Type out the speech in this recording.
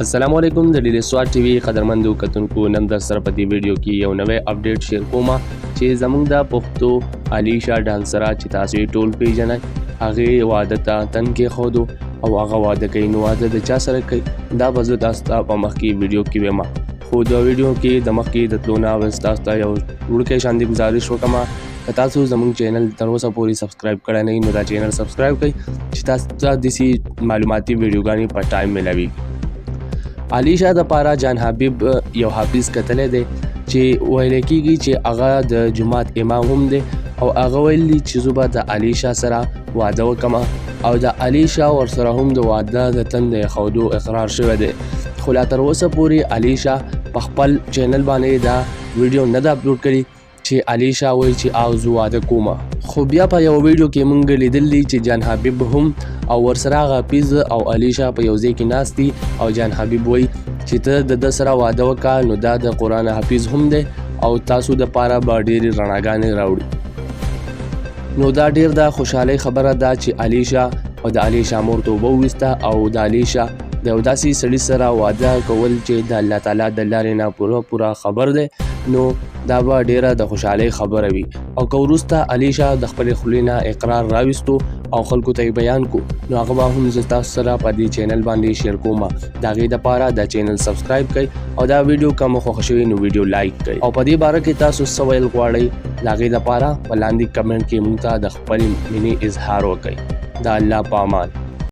السلام علیکم د ډیلی سواد ټي وي قدرمندو کتونکو نن در سره په دې ویډیو کې یو نوی اپډیټ شیر کوم چې زموږ د پښتو علیشا ډانسره چې تاسو یې ټول پیژنئ هغې واده ته تن کېښودو او هغه واده کوي نو واده د چا سره کوي دا به زه تاسو ته په مخکې ویډیو کې وایم خو د ویډیو کې د مخکې د تلو نه اول تاسو ته یو وړوکی شانتې ګزارش وکړم که تاسو زموږ چینل تر اوسه پورې سبسکرایب کړی نه وي نو دا چینل سبسکرایب کړئ چې تاسو ته داسې معلوماتي ویډیوګانې په ټایم ملاوي علیشا د پاره جان حبیب یو حافظ کتلی دی چې ویل کېږي چې هغه د جومات امام هم دی او هغه ویلي چې زه به د علیشا سره واده وکړم او د علیشا ورسره هم د واده د تن د ایښودو اقرار شوی دی خو لا تر اوسه پورې علیشا په خپل چینل باندې دا ویډیو نه ده اپلوډ کړي چې علیشا وایي چې او زه واده کوم خو بیا په یو ویډیو کې موږ لیدلی چې جان حبیب هم او ورسره هغه حافظ او علیشا په یو ځای کې ناست دي او جان حبیب وایي چې ته د ده سره واده وکړه نو دا د قرآن حافظ هم دی او تاسو دپاره به ډېرې رڼاګانې راوړي نو دا ډېر د خوشحالۍ خبره ده چې علیشا او د علیشا مور توبه وویسته او د علیشا د یو داسې سړي سره واده کول چې د الله تعالی د لارې نه پوره خبر دی نو دا به ډیره د خوشحالۍ خبره وي او که وروسته علیشا د خپلې خولې نه اقرار راویستو او خلکو ته یې بیان کو نو هغه به هم زه تاسو سره په دې چینل باندې شیر کوم د هغې دپاره دا چینل سبسکرایب کړئ او دا ویډیو که مو خوښه شوي نو ویډیو لایک کړئ او په دې باره کې تاسو څه ویل غواړئ د هغې دپاره په لاندې کمنټ کې موږ ته د خپل مینې اظهار وکړئ د الله په امان